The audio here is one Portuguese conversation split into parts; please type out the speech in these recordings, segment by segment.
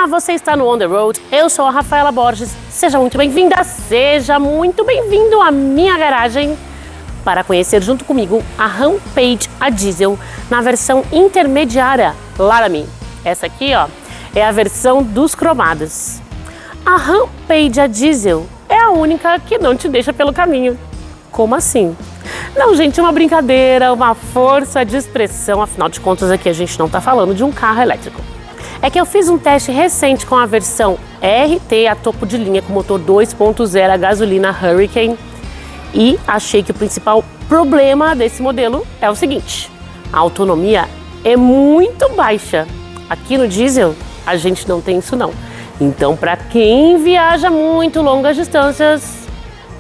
você está no On The Road, eu sou a Rafaela Borges, seja muito bem-vinda, seja muito bem-vindo à minha garagem para conhecer junto comigo a Rampage a diesel na versão intermediária Laramie. Essa aqui, ó, é a versão dos cromados. A Rampage a diesel é a única que não te deixa pelo caminho. Como assim? Não, gente, é uma brincadeira, uma força de expressão, afinal de contas aqui a gente não está falando de um carro elétrico. É que eu fiz um teste recente com a versão RT a topo de linha com motor 2.0 a gasolina Hurricane e achei que o principal problema desse modelo é o seguinte: a autonomia é muito baixa. Aqui no diesel a gente não tem isso não. Então, para quem viaja muito longas distâncias,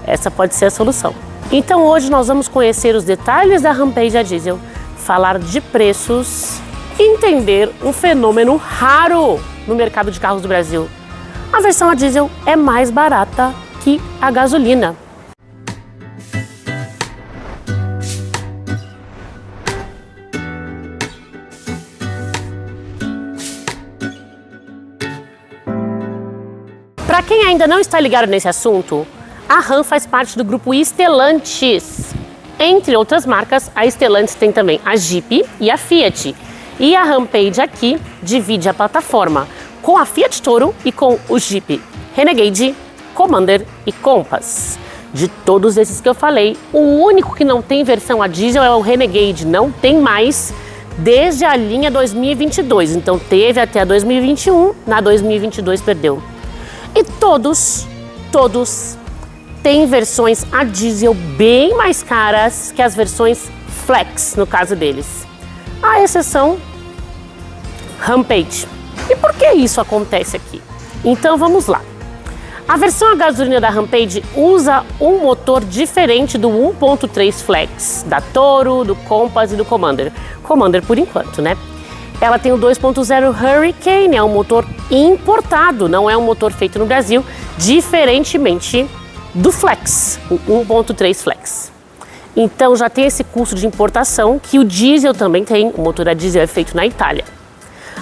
essa pode ser a solução. Então hoje nós vamos conhecer os detalhes da Rampage a diesel, falar de preços e entender um fenômeno raro no mercado de carros do Brasil. A versão a diesel é mais barata que a gasolina. Para quem ainda não está ligado nesse assunto, a Ram faz parte do grupo Stellantis. Entre outras marcas, a Stellantis tem também a Jeep e a Fiat. E a Rampage aqui divide a plataforma com a Fiat Toro e com o Jeep Renegade, Commander e Compass. De todos esses que eu falei, o único que não tem versão a diesel é o Renegade, não tem mais desde a linha 2022. Então teve até a 2021, na 2022 perdeu. E todos têm versões a diesel bem mais caras que as versões Flex, no caso deles. A exceção Rampage. E por que isso acontece aqui? Então vamos lá. A versão a gasolina da Rampage usa um motor diferente do 1.3 Flex, da Toro, do Compass e do Commander. Commander por enquanto, né? Ela tem o 2.0 Hurricane, é um motor importado, não é um motor feito no Brasil, diferentemente do Flex, o 1.3 Flex. Então já tem esse custo de importação que o diesel também tem, o motor a diesel é feito na Itália.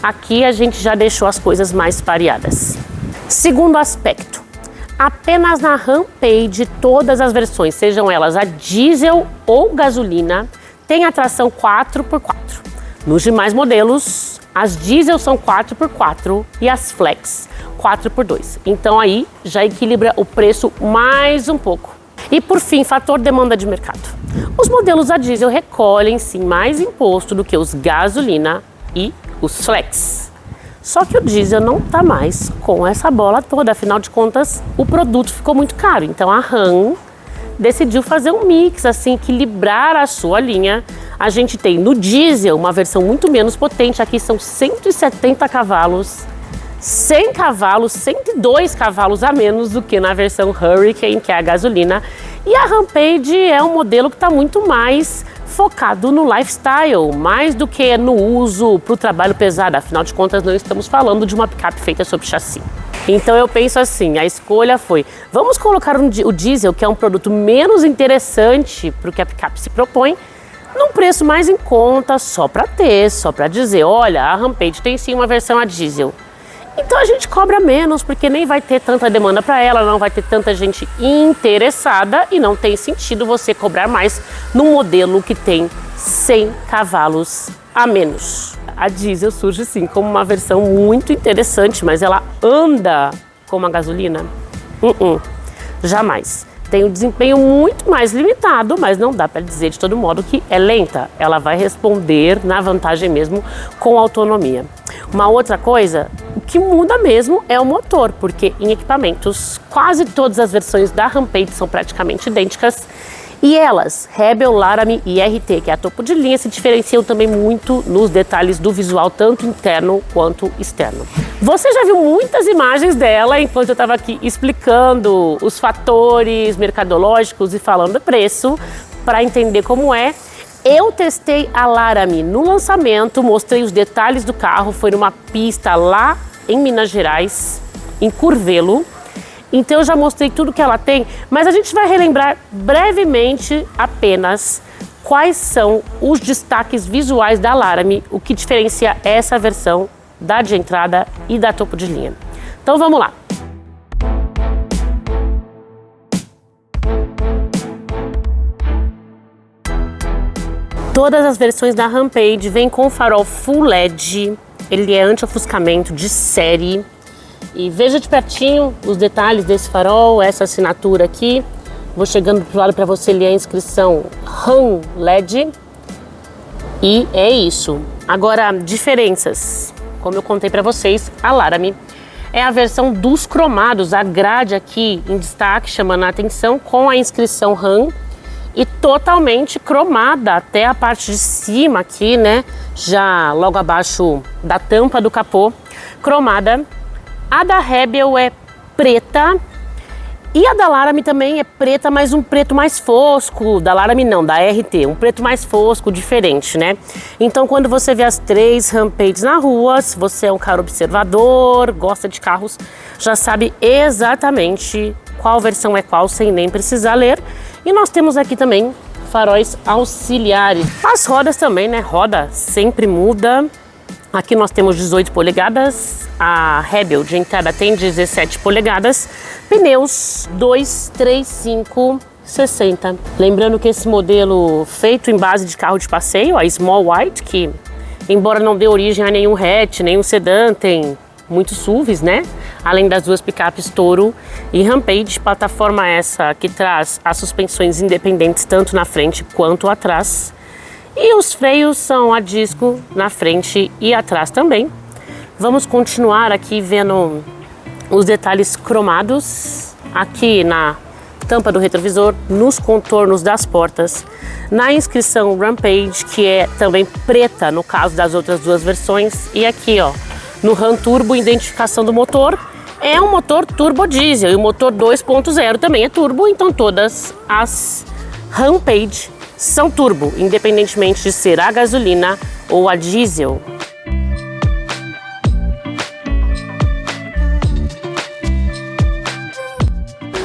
Aqui a gente já deixou as coisas mais pareadas. Segundo aspecto, apenas na Rampage todas as versões, sejam elas a diesel ou gasolina, tem a tração 4x4. Nos demais modelos, as diesel são 4x4 e as Flex 4x2. Então aí já equilibra o preço mais um pouco. E por fim, fator demanda de mercado. Os modelos a diesel recolhem sim mais imposto do que os gasolina e os Flex. Só que o diesel não está mais com essa bola toda, afinal de contas o produto ficou muito caro. Então a Ram decidiu fazer um mix, assim, equilibrar a sua linha. A gente tem no diesel uma versão muito menos potente, aqui são 170 cavalos, 100 cavalos, 102 cavalos a menos do que na versão Hurricane, que é a gasolina. E a Rampage é um modelo que está muito mais focado no lifestyle, mais do que no uso para o trabalho pesado. Afinal de contas, não estamos falando de uma picape feita sob chassi. Então eu penso assim, a escolha foi, vamos colocar o diesel, que é um produto menos interessante para o que a picape se propõe, num preço mais em conta, só para dizer, olha, a Rampage tem sim uma versão a diesel. Então a gente cobra menos, porque nem vai ter tanta demanda para ela, não vai ter tanta gente interessada e não tem sentido você cobrar mais num modelo que tem 100 cavalos a menos. A diesel surge sim como uma versão muito interessante, mas ela anda como a gasolina? Jamais. Tem um desempenho muito mais limitado, mas não dá para dizer de todo modo que é lenta. Ela vai responder na vantagem mesmo com autonomia. Uma outra coisa, o que muda mesmo é o motor, porque em equipamentos quase todas as versões da Rampage são praticamente idênticas. E elas, Rebel, Laramie e RT, que é a topo de linha, se diferenciam também muito nos detalhes do visual, tanto interno quanto externo. Você já viu muitas imagens dela enquanto eu estava aqui explicando os fatores mercadológicos e falando do preço, para entender como é. Eu testei a Laramie no lançamento, mostrei os detalhes do carro, foi numa pista lá em Minas Gerais, em Curvelo. Então eu já mostrei tudo que ela tem, mas a gente vai relembrar brevemente apenas quais são os destaques visuais da Laramie, o que diferencia essa versão da de entrada e da topo de linha. Então vamos lá. Todas as versões da Rampage vêm com farol Full LED, ele é anti-ofuscamento de série. E veja de pertinho os detalhes desse farol, essa assinatura aqui. Vou chegando pro lado para você ler a inscrição RAM LED. E é isso. Agora, diferenças. Como eu contei para vocês, a Laramie é a versão dos cromados, a grade aqui em destaque, chamando a atenção, com a inscrição RAM. E totalmente cromada até a parte de cima aqui, né? Já logo abaixo da tampa do capô, cromada. A da Rebel é preta e a da Laramie também é preta, mas um preto mais fosco. Da Laramie não, da RT, um preto mais fosco, diferente, né? Então quando você vê as 3 Rampages na rua, se você é um cara observador, gosta de carros, já sabe exatamente qual versão é qual, sem nem precisar ler. E nós temos aqui também faróis auxiliares. As rodas também, né? Roda sempre muda. Aqui nós temos 18 polegadas. A Rebel de entrada tem 17 polegadas. Pneus 2, 3, 5, 60. Lembrando que esse modelo feito em base de carro de passeio, a Small White, que embora não dê origem a nenhum hatch, nenhum sedã, tem muitos SUVs, né? Além das 2 picapes Toro e Rampage, plataforma essa que traz as suspensões independentes tanto na frente quanto atrás. E os freios são a disco na frente e atrás também. Vamos continuar aqui vendo os detalhes cromados aqui na tampa do retrovisor, nos contornos das portas, na inscrição Rampage, que é também preta no caso das outras 2 versões, e aqui ó, no RAM Turbo, identificação do motor, é um motor turbo diesel e o motor 2.0 também é turbo, então todas as Rampage são turbo, independentemente de ser a gasolina ou a diesel.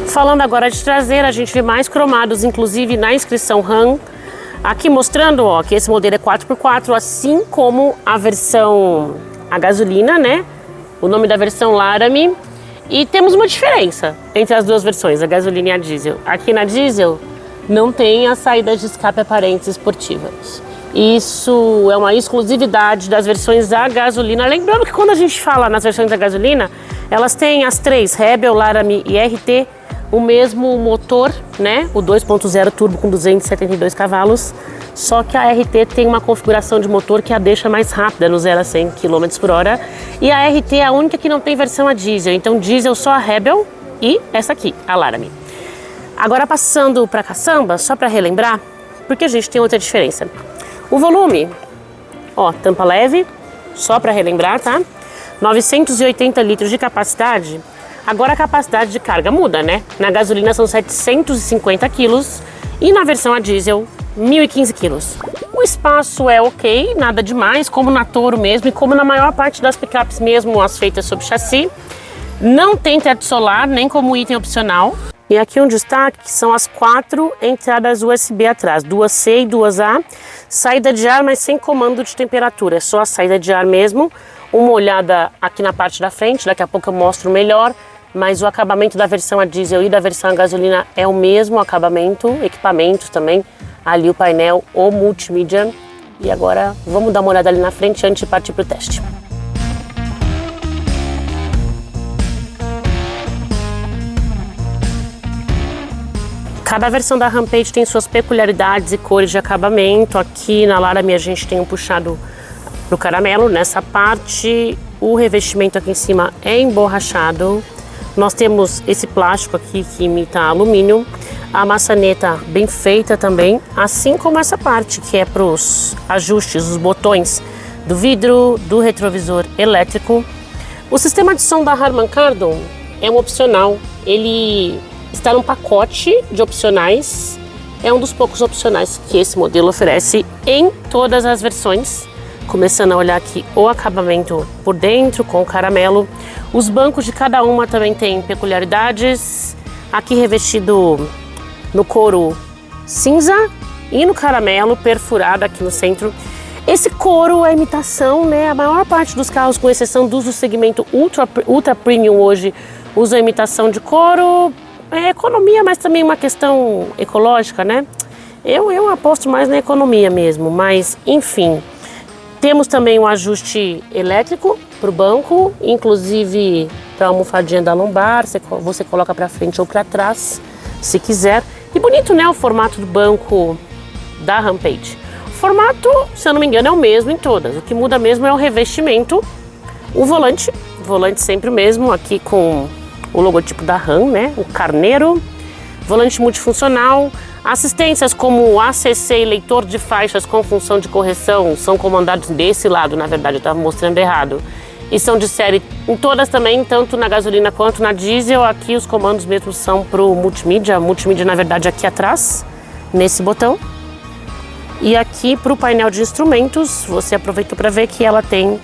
Falando agora de traseira, a gente vê mais cromados, inclusive na inscrição RAM, aqui mostrando ó, que esse modelo é 4x4, assim como a versão a gasolina, né? O nome da versão Laramie. E temos uma diferença entre as 2 versões, a gasolina e a diesel. Aqui na diesel não tem as saídas de escape aparentes esportivas. Isso é uma exclusividade das versões a gasolina. Lembrando que quando a gente fala nas versões da gasolina, elas têm as 3, Rebel, Laramie e RT, o mesmo motor, né? O 2.0 turbo com 272 cavalos. Só que a RT tem uma configuração de motor que a deixa mais rápida, no 0 a 100 km por hora. E a RT é a única que não tem versão a diesel. Então diesel só a Rebel e essa aqui, a Laramie. Agora passando para a caçamba, só para relembrar, porque a gente tem outra diferença. O volume, ó, tampa leve, só para relembrar, tá? 980 litros de capacidade. Agora a capacidade de carga muda, né? Na gasolina são 750 quilos e na versão a diesel 1.015 quilos. O espaço é ok, nada demais, como na Toro mesmo e como na maior parte das picapes mesmo, as feitas sob chassi. Não tem teto solar, nem como item opcional. E aqui um destaque que são as 4 entradas USB atrás, 2C e 2A. Saída de ar, mas sem comando de temperatura, é só a saída de ar mesmo. Uma olhada aqui na parte da frente, daqui a pouco eu mostro melhor. Mas o acabamento da versão a diesel e da versão a gasolina é o mesmo acabamento, equipamento também. Ali o painel, o multimídia. E agora vamos dar uma olhada ali na frente antes de partir para o teste. Cada versão da Rampage tem suas peculiaridades e cores de acabamento. Aqui na Laramie a gente tem um puxado pro caramelo. Nessa parte o revestimento aqui em cima é emborrachado. Nós temos esse plástico aqui que imita alumínio. A maçaneta bem feita também, assim como essa parte que é para os ajustes, os botões do vidro, do retrovisor elétrico. O sistema de som da Harman Kardon é um opcional. Ele está num pacote de opcionais. É um dos poucos opcionais que esse modelo oferece em todas as versões. Começando a olhar aqui o acabamento por dentro com o caramelo. Os bancos de cada uma também têm peculiaridades. Aqui revestido no couro cinza e no caramelo perfurado aqui no centro. Esse couro é imitação, né? A maior parte dos carros, com exceção dos do segmento ultra premium hoje, usam imitação de couro. É economia, mas também uma questão ecológica, né? Eu aposto mais na economia mesmo, mas enfim. Temos também o ajuste elétrico para o banco, inclusive para a almofadinha da lombar, você coloca para frente ou para trás, se quiser. E bonito, né? O formato do banco da Rampage. O formato, se eu não me engano, é o mesmo em todas. O que muda mesmo é o revestimento. O volante sempre o mesmo, aqui com o logotipo da Ram, né? O carneiro. Volante multifuncional. Assistências como o ACC e leitor de faixas com função de correção são comandados desse lado, na verdade, eu estava mostrando errado. E são de série em todas também, tanto na gasolina quanto na diesel. Aqui os comandos mesmo são para o multimídia. Multimídia, na verdade, aqui atrás, nesse botão. E aqui para o painel de instrumentos, você aproveitou para ver que ela tem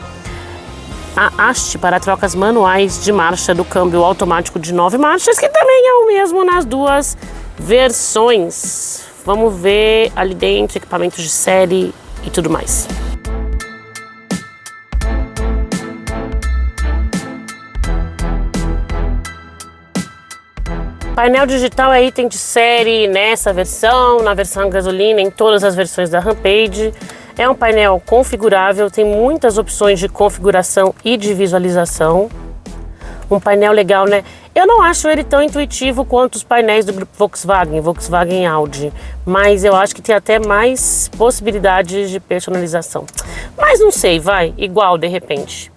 a haste para trocas manuais de marcha do câmbio automático de 9 marchas, que também é o mesmo nas duas versões. Vamos ver ali dentro, equipamentos de série e tudo mais. Painel digital é item de série nessa versão, na versão gasolina, em todas as versões da Rampage. É um painel configurável, tem muitas opções de configuração e de visualização. Um painel legal, né? Eu não acho ele tão intuitivo quanto os painéis do grupo Volkswagen e Audi, mas eu acho que tem até mais possibilidades de personalização. Mas não sei, vai, igual de repente.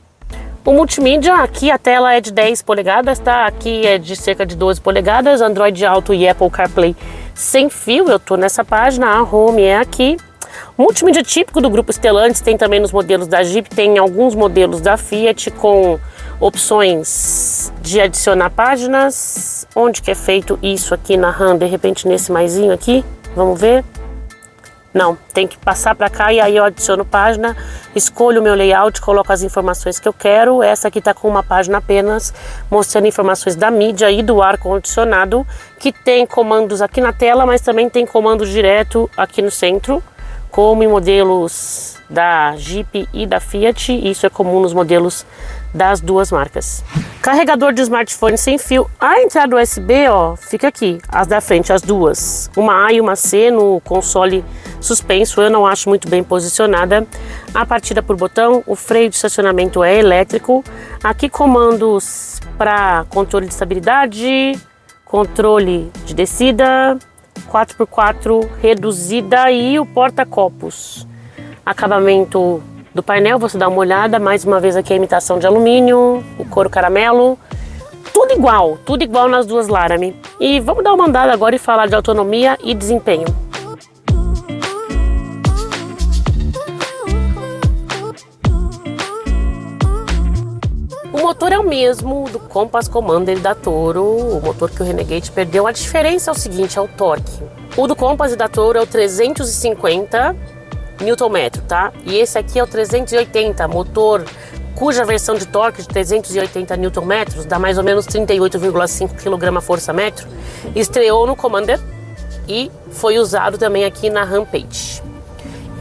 O multimídia, aqui a tela é de 10 polegadas, tá? Aqui é de cerca de 12 polegadas, Android Auto e Apple CarPlay sem fio, eu tô nessa página, a Home é aqui. O multimídia típico do grupo Stellantis tem também nos modelos da Jeep, tem alguns modelos da Fiat com opções de adicionar páginas. Onde que é feito isso aqui na RAM, de repente nesse maisinho aqui, vamos ver? Não, tem que passar para cá e aí eu adiciono página, escolho o meu layout, coloco as informações que eu quero. Essa aqui está com uma página apenas, mostrando informações da mídia e do ar-condicionado, que tem comandos aqui na tela, mas também tem comando direto aqui no centro, como em modelos da Jeep e da Fiat. Isso é comum nos modelos das duas marcas. Carregador de smartphone sem fio. A entrada USB, ó, fica aqui, as da frente, as duas. Uma A e uma C no console suspenso, eu não acho muito bem posicionada. A partida por botão, o freio de estacionamento é elétrico. Aqui comandos para controle de estabilidade, controle de descida, 4x4 reduzida e o porta-copos. Acabamento do painel, você dá uma olhada, mais uma vez aqui a imitação de alumínio, o couro caramelo, tudo igual nas duas Laramie. E vamos dar uma andada agora e falar de autonomia e desempenho. O motor é o mesmo do Compass Commander da Toro, o motor que o Renegade perdeu. A diferença é o seguinte, é o torque. O do Compass e da Toro é o 350 Nm, tá? E esse aqui é o 380, motor cuja versão de torque de 380 Nm dá mais ou menos 38,5 kgfm, estreou no Commander e foi usado também aqui na Rampage.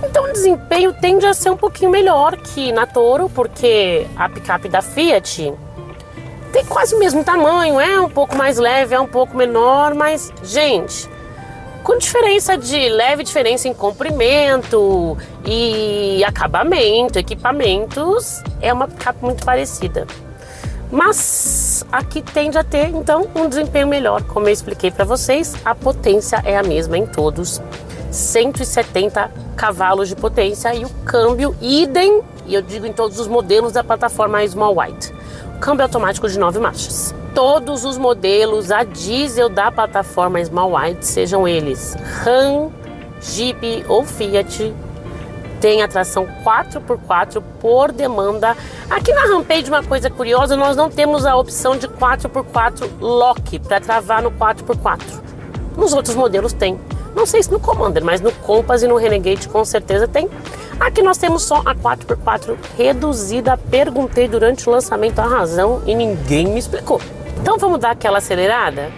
Então o desempenho tende a ser um pouquinho melhor que na Toro, porque a picape da Fiat tem quase o mesmo tamanho, é um pouco mais leve, é um pouco menor, mas, gente, com leve diferença em comprimento e acabamento, equipamentos, é uma picape muito parecida. Mas aqui tende a ter, então, um desempenho melhor. Como eu expliquei para vocês, a potência é a mesma em todos. 170 cavalos de potência e o câmbio idem, e eu digo em todos os modelos da plataforma Small White. Câmbio automático de 9 marchas. Todos os modelos a diesel da plataforma Small White, sejam eles Ram, Jeep ou Fiat, tem a tração 4x4 por demanda. Aqui na Rampage, uma coisa curiosa, nós não temos a opção de 4x4 lock para travar no 4x4. Nos outros modelos tem. Não sei se no Commander, mas no Compass e no Renegade com certeza tem. Aqui nós temos só a 4x4 reduzida. Perguntei durante o lançamento a razão e ninguém me explicou. Então vamos dar aquela acelerada?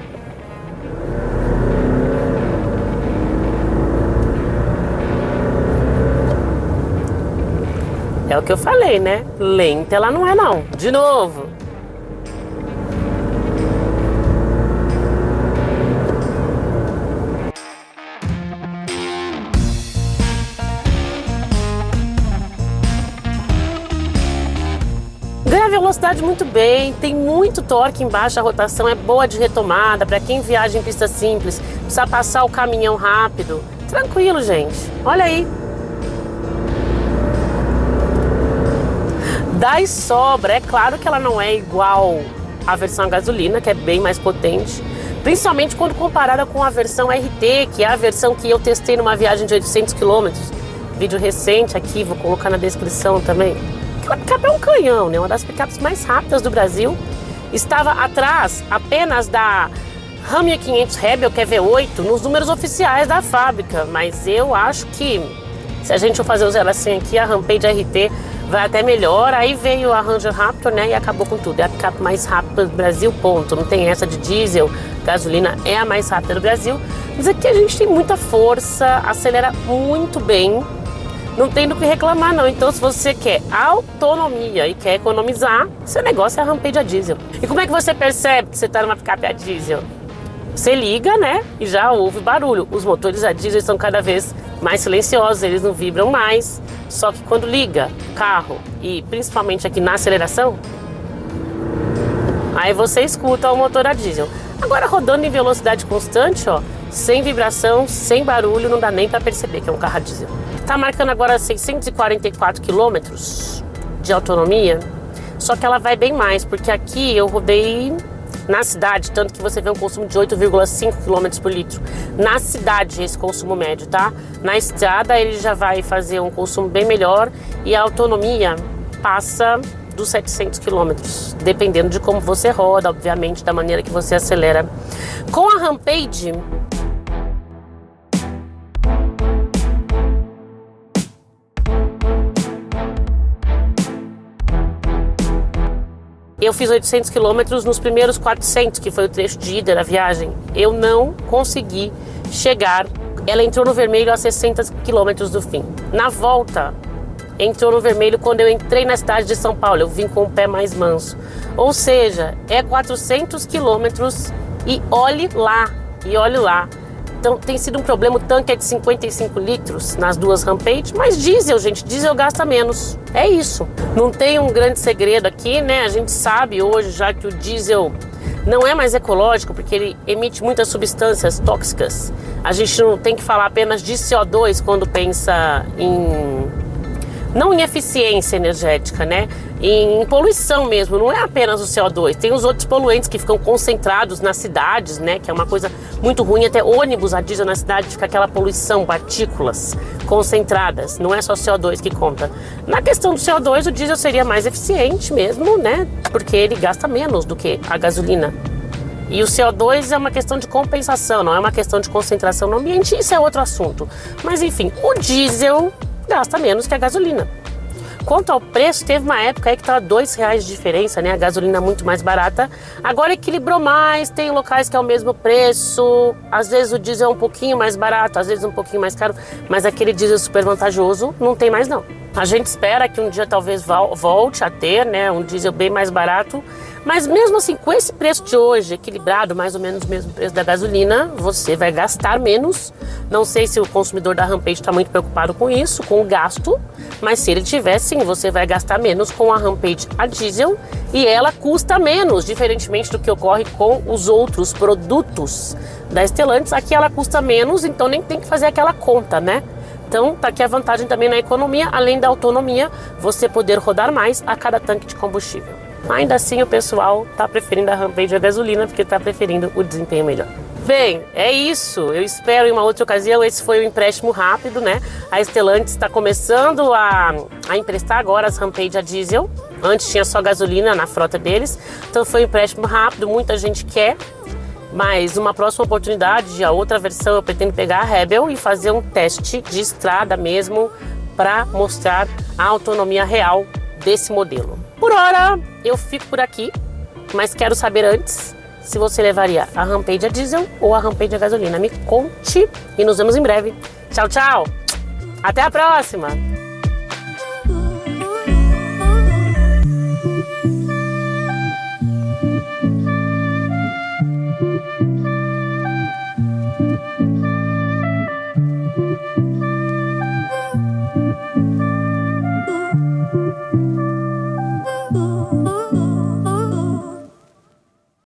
É o que eu falei, né? Lenta ela não é não. De novo. Ganha velocidade muito bem, tem muito torque em baixa rotação, é boa de retomada, para quem viaja em pista simples, precisa passar o caminhão rápido. Tranquilo, gente. Olha aí. Dá e sobra. É claro que ela não é igual à versão a gasolina, que é bem mais potente, principalmente quando comparada com a versão RT, que é a versão que eu testei numa viagem de 800 km. Vídeo recente aqui, vou colocar na descrição também. Aquela picape é um canhão, né? Uma das picapes mais rápidas do Brasil. Estava atrás apenas da Ram 1500 Rebel, que é V8, nos números oficiais da fábrica. Mas eu acho que se a gente for fazer o 0 a 100 aqui, a Rampage RT vai até melhor. Aí veio a Ranger Raptor, né? E acabou com tudo. É a picape mais rápida do Brasil, ponto. Não tem essa de diesel, gasolina é a mais rápida do Brasil. Mas aqui a gente tem muita força, acelera muito bem. Não tem do que reclamar não. Então se você quer autonomia e quer economizar, seu negócio é a Rampage a diesel. E como é que você percebe que você está numa picape a diesel? Você liga, né? E já ouve barulho. Os motores a diesel são cada vez mais silenciosos, eles não vibram mais. Só que quando liga o carro, e principalmente aqui na aceleração, aí você escuta o motor a diesel. Agora rodando em velocidade constante, ó, sem vibração, sem barulho, não dá nem para perceber que é um carro a diesel. Tá marcando agora 644 km de autonomia, só que ela vai bem mais, porque aqui eu rodei na cidade, tanto que você vê um consumo de 8,5 km por litro. Na cidade, esse consumo médio, tá? Na estrada, ele já vai fazer um consumo bem melhor e a autonomia passa dos 700 km, dependendo de como você roda, obviamente, da maneira que você acelera. Com a Rampage, eu fiz 800 km nos primeiros 400, que foi o trecho de ida da viagem. Eu não consegui chegar. Ela entrou no vermelho a 60 km do fim. Na volta, entrou no vermelho quando eu entrei na cidade de São Paulo. Eu vim com o pé mais manso. Ou seja, é 400 km e olhe lá, Então tem sido um problema, o tanque é de 55 litros nas duas Rampage, mas diesel, gente, diesel gasta menos. É isso. Não tem um grande segredo aqui, né? A gente sabe hoje já que o diesel não é mais ecológico porque ele emite muitas substâncias tóxicas. A gente não tem que falar apenas de CO2 quando pensa não em eficiência energética, né? Em poluição mesmo, não é apenas o CO2, tem os outros poluentes que ficam concentrados nas cidades, né? Que é uma coisa muito ruim, até ônibus a diesel na cidade fica aquela poluição, partículas concentradas, não é só CO2 que conta. Na questão do CO2, o diesel seria mais eficiente mesmo, né? Porque ele gasta menos do que a gasolina. E o CO2 é uma questão de compensação, não é uma questão de concentração no ambiente, isso é outro assunto. Mas enfim, o diesel gasta menos que a gasolina. Quanto ao preço, teve uma época aí que estava R$2 de diferença, né? A gasolina muito mais barata. Agora equilibrou mais, tem locais que é o mesmo preço. Às vezes o diesel é um pouquinho mais barato, às vezes um pouquinho mais caro. Mas aquele diesel super vantajoso não tem mais não. A gente espera que um dia talvez volte a ter, né? Um diesel bem mais barato. Mas mesmo assim, com esse preço de hoje, equilibrado, mais ou menos o mesmo preço da gasolina, você vai gastar menos. Não sei se o consumidor da Rampage está muito preocupado com isso, com o gasto, mas se ele tiver, sim, você vai gastar menos com a Rampage a diesel e ela custa menos, diferentemente do que ocorre com os outros produtos da Stellantis. Aqui ela custa menos, então nem tem que fazer aquela conta, né? Então, tá aqui a vantagem também na economia, além da autonomia, você poder rodar mais a cada tanque de combustível. Ainda assim, o pessoal tá preferindo a Rampage a gasolina porque tá preferindo o desempenho melhor. Bem, é isso. Eu espero em uma outra ocasião. Esse foi um empréstimo rápido, né? A Stellantis está começando a emprestar agora as Rampage a diesel. Antes tinha só gasolina na frota deles. Então foi um empréstimo rápido, muita gente quer. Mas uma próxima oportunidade, a outra versão, eu pretendo pegar a Rebel e fazer um teste de estrada mesmo para mostrar a autonomia real desse modelo. Por hora, eu fico por aqui, mas quero saber antes se você levaria a Rampage a diesel ou a Rampage a gasolina. Me conte e nos vemos em breve. Tchau, tchau! Até a próxima!